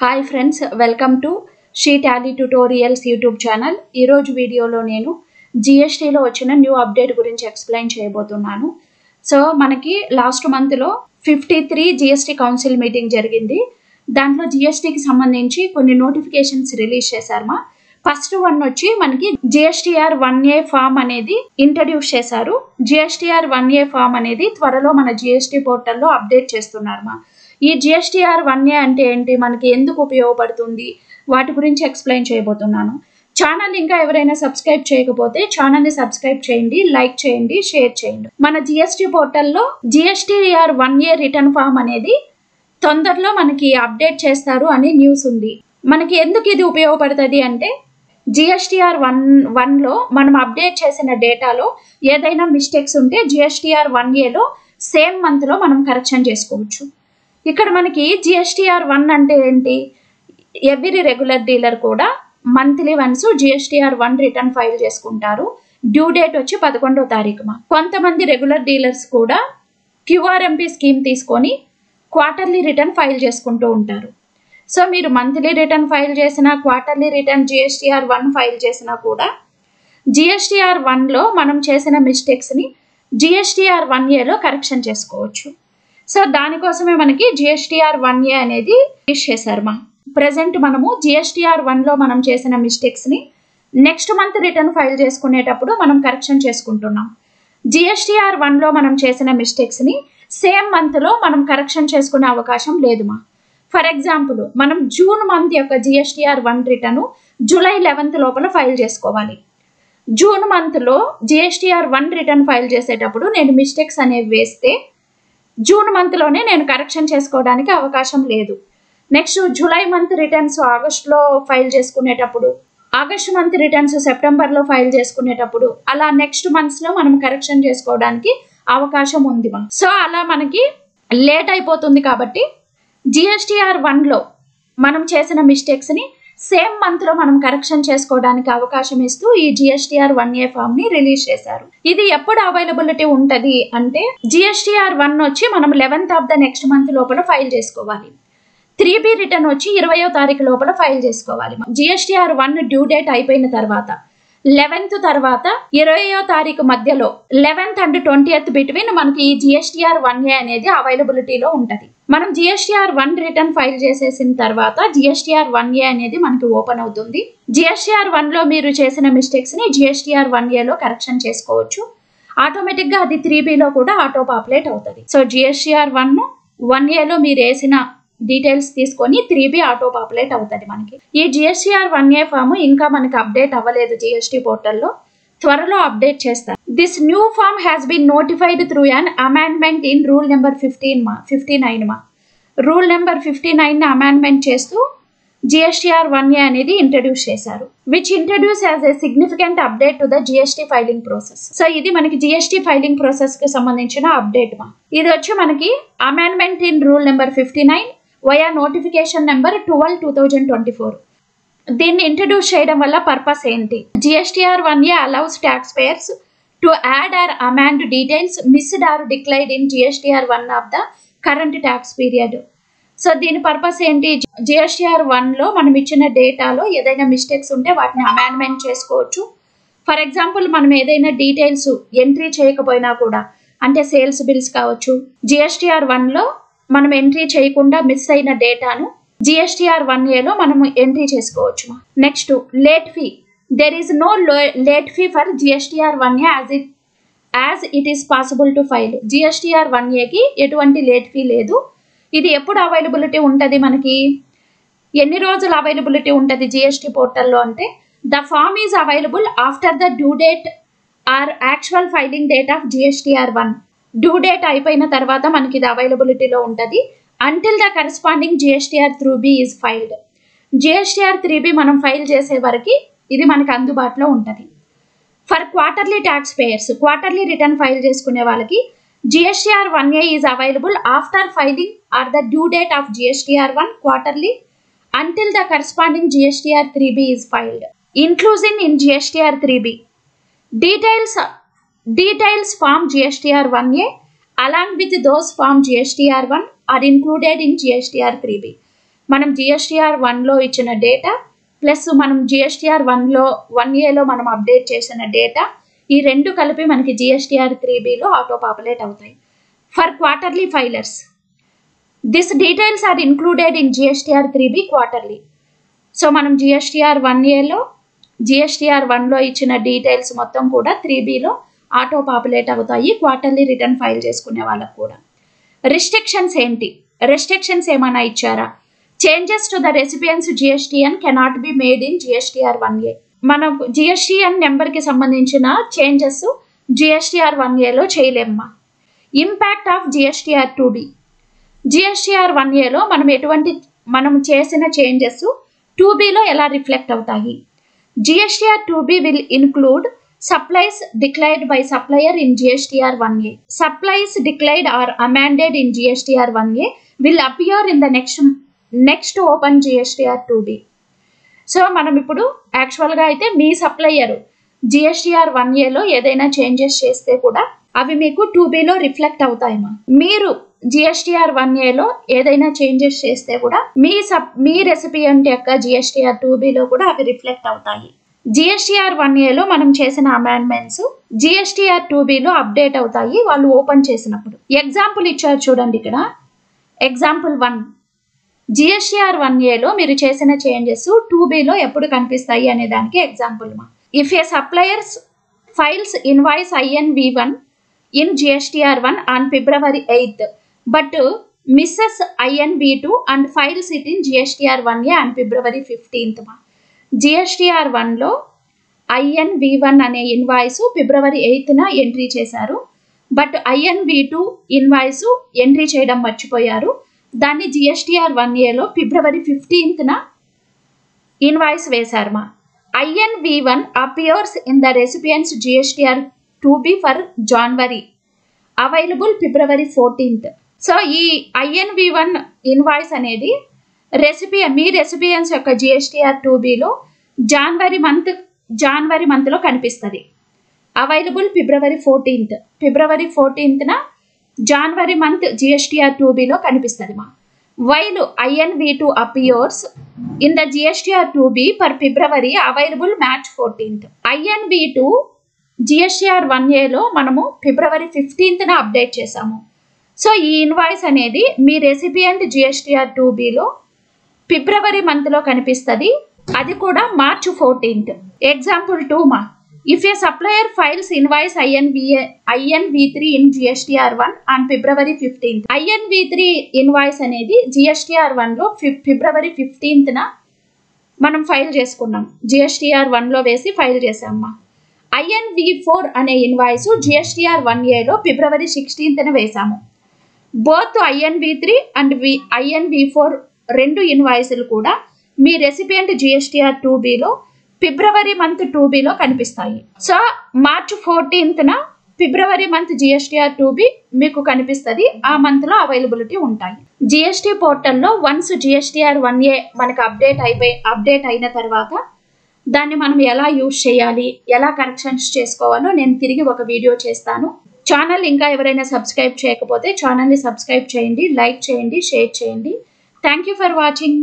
Hi friends, welcome to she Tally tutorials YouTube channel. ఈరోజు వీడియోలో నేను జిఎస్టీలో వచ్చిన న్యూ అప్డేట్ గురించి ఎక్స్ప్లెయిన్ చేయబోతున్నాను. సో మనకి లాస్ట్ మంత్లో 53 జిఎస్టీ కౌన్సిల్ మీటింగ్ జరిగింది. దాంట్లో జిఎస్టీకి సంబంధించి కొన్ని నోటిఫికేషన్స్ రిలీజ్ చేశారు. ఫస్ట్ వన్ వచ్చి మనకి జిఎస్టీఆర్ 1A ఫామ్ అనేది ఇంట్రడ్యూస్ చేశారు. జిఎస్టీఆర్ 1A ఫామ్ అనేది త్వరలో మన జిఎస్టీ పోర్టల్లో అప్డేట్ చేస్తున్నారు. ఈ జిఎస్టీఆర్ 1A అంటే ఏంటి, మనకి ఎందుకు ఉపయోగపడుతుంది, వాటి గురించి ఎక్స్ప్లెయిన్ చేయబోతున్నాను. ఛానల్ ఇంకా ఎవరైనా సబ్స్క్రైబ్ చేయకపోతే ఛానల్ని సబ్స్క్రైబ్ చేయండి, లైక్ చేయండి, షేర్ చేయండి. మన జిఎస్టీ పోర్టల్లో జిఎస్టీఆర్ 1A రిటర్న్ ఫామ్ అనేది తొందరలో మనకి అప్డేట్ చేస్తారు అని న్యూస్ ఉంది. మనకి ఎందుకు ఇది ఉపయోగపడుతుంది అంటే, జిఎస్టీఆర్ 1లో మనం అప్డేట్ చేసిన డేటాలో ఏదైనా మిస్టేక్స్ ఉంటే జిఎస్టీఆర్ 1Aలో సేమ్ మంత్లో మనం కరెక్షన్ చేసుకోవచ్చు. ఇక్కడ మనకి జిఎస్టీఆర్ 1 అంటే ఏంటి, ఎవ్రీ రెగ్యులర్ డీలర్ కూడా monthly once GSTR 1 return file చేసుకుంటారు. డ్యూ డేట్ వచ్చి 11వ తారీఖు. కొంతమంది రెగ్యులర్ డీలర్స్ కూడా క్యూఆర్ఎంపీ స్కీమ్ తీసుకొని క్వార్టర్లీ రిటర్న్ ఫైల్ చేసుకుంటూ ఉంటారు. సో మీరు మంత్లీ రిటర్న్ ఫైల్ చేసినా, క్వార్టర్లీ రిటర్న్ జిఎస్టీఆర్ 1 ఫైల్ చేసినా కూడా జిఎస్టీఆర్ 1లో మనం చేసిన మిస్టేక్స్ని జిఎస్టీఆర్ 1Aలో కరెక్షన్ చేసుకోవచ్చు. సో దానికోసమే మనకి జిఎస్టీఆర్ 1A అనేది రిలీజ్ చేశారు. ప్రజెంట్ మనము జిఎస్టీఆర్ 1లో మనం చేసిన మిస్టేక్స్ని నెక్స్ట్ మంత్ రిటర్న్ ఫైల్ చేసుకునేటప్పుడు మనం కరెక్షన్ చేసుకుంటున్నాం. జిఎస్టీఆర్ 1లో మనం చేసిన మిస్టేక్స్ని సేమ్ మంత్లో మనం కరెక్షన్ చేసుకునే అవకాశం లేదు. ఫర్ ఎగ్జాంపుల్, మనం జూన్ మంత్ యొక్క జిఎస్టీఆర్ 1 రిటర్న్ జూలై 11th లోపల ఫైల్ చేసుకోవాలి. జూన్ మంత్లో జిఎస్టీఆర్ 1 రిటర్న్ ఫైల్ చేసేటప్పుడు నేను మిస్టేక్స్ అనేవి వేస్తే జూన్ మంత్లోనే నేను కరెక్షన్ చేసుకోవడానికి అవకాశం లేదు. నెక్స్ట్ జూలై మంత్ రిటర్న్స్ ఆగస్టులో ఫైల్ చేసుకునేటప్పుడు, ఆగస్టు మంత్ రిటర్న్స్ సెప్టెంబర్లో ఫైల్ చేసుకునేటప్పుడు, అలా నెక్స్ట్ మంత్స్లో మనం కరెక్షన్ చేసుకోవడానికి అవకాశం ఉంది. సో అలా మనకి లేట్ అయిపోతుంది. కాబట్టి జిఎస్టీఆర్ 1లో మనం చేసిన మిస్టేక్స్ని సేమ్ మంత్లో మనం కరెక్షన్ చేసుకోవడానికి అవకాశం ఇస్తూ ఈ జిఎస్టీఆర్ 1A ఫామ్ని రిలీజ్ చేశారు. ఇది ఎప్పుడు అవైలబిలిటీ ఉంటుంది అంటే, జిఎస్టీఆర్ 1 వచ్చి మనం 11th of the next month లోపల ఫైల్ చేసుకోవాలి. 3B రిటర్న్ వచ్చి 20వ తారీఖు లోపల ఫైల్ చేసుకోవాలి. జిఎస్టీఆర్ 1 డ్యూ డేట్ అయిపోయిన తర్వాత 11th తర్వాత 20వ తారీఖు మధ్యలో 11th and 20th బిట్వీన్ మనకి ఈ జిఎస్టీఆర్ 1A అనేది అవైలబిలిటీలో ఉంటుంది. మనం జిఎస్టీఆర్ 1 రిటర్న్ ఫైల్ చేసేసిన తర్వాత జిఎస్టీఆర్ 1A అనేది మనకి ఓపెన్ అవుతుంది. జిఎస్టీఆర్ 1లో మీరు చేసిన మిస్టేక్స్ని జిఎస్టీఆర్ 1Aలో కరెక్షన్ చేసుకోవచ్చు. ఆటోమేటిక్గా అది 3Bలో కూడా ఆటో పాపులేట్ అవుతుంది. సో జిఎస్టీఆర్ 1Aలో మీరు వేసిన డీటెయిల్స్ తీసుకొని 3B ఆటో పాపులేట్ అవుతుంది మనకి. ఈ జిఎస్టీఆర్ 1A ఫామ్ ఇంకా మనకి అప్డేట్ అవ్వలేదు జిఎస్టీ పోర్టల్లో, త్వరలో అప్డేట్ చేస్తారు. This new form has been notified through an amendment in rule number 59. Rule number 59ని అమెండ్మెంట్ చేస్తూ జిఎస్టీఆర్ 1A అనేది ఇంట్రడ్యూస్ చేశారు, which introduce as a significant update to the GST filing process. So ఇది మనకి GST filing process కి సంబంధించిన update. ఇది వచ్చి మనకి amendment in rule number 59 via notification number 12/2024. దీన్ని ఇంట్రడ్యూస్ చేయడం వల్ల పర్పస్ ఏంటి? GSTR 1A allows tax payers to add or amend details missed or declared in GSTR 1 of the current tax period. So దీని purpose ఏంటి? GSTR 1లో మనం ఇచ్చిన డేటాలో ఏదైనా మిస్టేక్స్ ఉంటే వాటిని అమెండ్మెంట్ చేసుకోవచ్చు. ఫర్ ఎగ్జాంపుల్, మనం ఏదైనా డీటెయిల్స్ ఎంట్రీ చేయకపోయినా కూడా, అంటే సేల్స్ బిల్స్ కావచ్చు, జిఎస్టీఆర్ 1లో మనం ఎంట్రీ చేయకుండా మిస్ అయిన డేటాను జిఎస్టీఆర్ 1Aలో మనము ఎంట్రీ చేసుకోవచ్చు. Next, late fee. There is no late fee for GSTR 1A as it is possible to file. GSTR 1Aకి ఎటువంటి లేట్ ఫీ లేదు. ఇది ఎప్పుడు అవైలబిలిటీ ఉంటుంది, మనకి ఎన్ని రోజులు అవైలబిలిటీ ఉంటుంది జిఎస్టీ పోర్టల్లో అంటే, the form is available after the due date or actual filing date of GSTR 1. Due date అయిపోయిన తర్వాత మనకి ఇది అవైలబిలిటీలో ఉంటుంది. Until the corresponding GSTR 3B is filed. GSTR 3B మనం ఫైల్ చేసే వరకు ఇది మనకి అందుబాటులో ఉంటుంది. For quarterly tax payers, quarterly return file చేసుకునే వాళ్ళకి GSTR 1A is available after filing or the due date of GSTR 1 quarterly until the corresponding GSTR 3B is filed. Including in GSTR 3B details form GSTR 1A along with those form GSTR 1 are included in GSTR 3B. మనం GSTR 1లో ఇచ్చిన data plus మనం GSTR 1ఏలో మనం update చేసిన data, ఈ రెండు కలిపి మనకి జిఎస్టిఆర్ 3Bలో ఆటో పాపులేట్ అవుతాయి. For quarterly filers this details are included in GSTR 3B quarterly. So మనం జిఎస్టిఆర్ 1ఏలో జిఎస్టిఆర్ 1లో ఇచ్చిన డీటెయిల్స్ మొత్తం కూడా 3Bలో ఆటో పాపులేట్ అవుతాయి క్వార్టర్లీ రిటర్న్ ఫైల్ చేసుకునే వాళ్ళకు కూడా. రిస్ట్రిక్షన్స్ ఏంటి? రెస్ట్రిక్షన్స్ ఏమైనా ఇచ్చారా? Changes to the recipients GSTIN cannot be made in GSTR 1A. మనం జిఎస్టిఎన్ నెంబర్కి సంబంధించిన చేంజెస్ జిఎస్టిఆర్ 1ఏలో చేయలేమ్మా. Impact of GSTR 2B. GSTR 1ఏలో మనం చేసిన చేంజెస్ 2Bలో ఎలా రిఫ్లెక్ట్ అవుతాయి? GSTR 2B will include supplies declared by supplier in GSTR 1A. Supplies declared or amended in GSTR 1A will appear in the next open GSTR 2B. So మనం ఇప్పుడు యాక్చువల్గా అయితే మీ సప్లయర్ GSTR 1Aలో ఏదైనా changes చేస్తే కూడా అవి మీకు 2Bలో రిఫ్లెక్ట్ అవుతాయమ్మా. మీరు GSTR 1Aలో ఏదైనా చేంజెస్ చేస్తే కూడా మీ రెసిపియంట్ యొక్క GSTR 2Bలో కూడా అవి రిఫ్లెక్ట్ అవుతాయి. జిఎస్టిఆర్ 1ఏలో మనం చేసిన అమెండ్మెంట్స్ జిఎస్టిఆర్ 2Bలో అప్డేట్ అవుతాయి వాళ్ళు ఓపెన్ చేసినప్పుడు. ఎగ్జాంపుల్ ఇచ్చారు చూడండి ఇక్కడ. ఎగ్జాంపుల్ 1, జిఎస్టిఆర్ 1ఏలో మీరు చేసిన చేంజెస్ 2Bలో ఎప్పుడు కనిపిస్తాయి అనే దానికి ఎగ్జాంపుల్ మా. If a suppliers files invoice INV1 in GSTR 1 on February 8th but misses INV2 and files it in GSTR 1A on February 15th మా. జిఎస్టిఆర్ 1లో INV1 అనే ఇన్వాయిస్ February 8th ఎంట్రీ చేశారు. But INV2 invoice entry చేయడం మర్చిపోయారు. దాన్ని GSTR 1ఏలో February 15th invoice వేశారు మా. INV1 appears in the recipients GSTR 2B for January, available February 14th. So ఈ INV1 ఇన్వాయిస్ అనేది మీ రెసిపియన్స్ యొక్క జిఎస్టిఆర్ 2Bలో జనవరి మంత్లో కనిపిస్తుంది. Available February 14th. February 14th జనవరి మంత్ జిఎస్టిఆర్ 2Bలో కనిపిస్తుంది మా. While INV2 appears in the GSTR 2B for February, available March 14th. INV2 GSTR 1ఏలో మనము February 15th అప్డేట్ చేసాము. సో ఈ ఇన్వాయిస్ అనేది మీ రెసిపియంట్ జిఎస్టిఆర్ 2Bలో February మంత్లో కనిపిస్తుంది, అది కూడా March 14th. ఎగ్జాంపుల్ 2 మా. If A supplier files invoice INV3 in GSTR 1 on February 15th. INV3 invoice అనేది జిఎస్టిఆర్ 1లో February 15th మనం ఫైల్ చేసుకున్నాం. జిఎస్టిఆర్ 1లో వేసి ఫైల్ చేసామ్మా. INV4 అనే ఇన్వాయిస్ జిఎస్టిఆర్ 1ఏలో February 16th వేసాము. బోత్ INV3 అండ్ INV4 రెండు ఇన్వాయిస్లు కూడా మీ recipient GSTR 2Bలో February మంత్ 2Bలో కనిపిస్తాయి. So March 14th February month GSTR 2B మీకు కనిపిస్తుంది. ఆ మంత్లో అవైలబిలిటీ ఉంటాయి. జిఎస్టీ పోర్టల్లో వన్స్ జిఎస్టిఆర్ 1A మనకు అప్డేట్ అయిన తర్వాత దాన్ని మనం ఎలా యూజ్ చేయాలి, ఎలా కరెక్షన్స్ చేసుకోవాలో నేను తిరిగి ఒక వీడియో చేస్తాను. ఛానల్ ఇంకా ఎవరైనా సబ్స్క్రైబ్ చేయకపోతే ఛానల్ని సబ్స్క్రైబ్ చేయండి, లైక్ చేయండి, షేర్ చేయండి. Thank you for watching.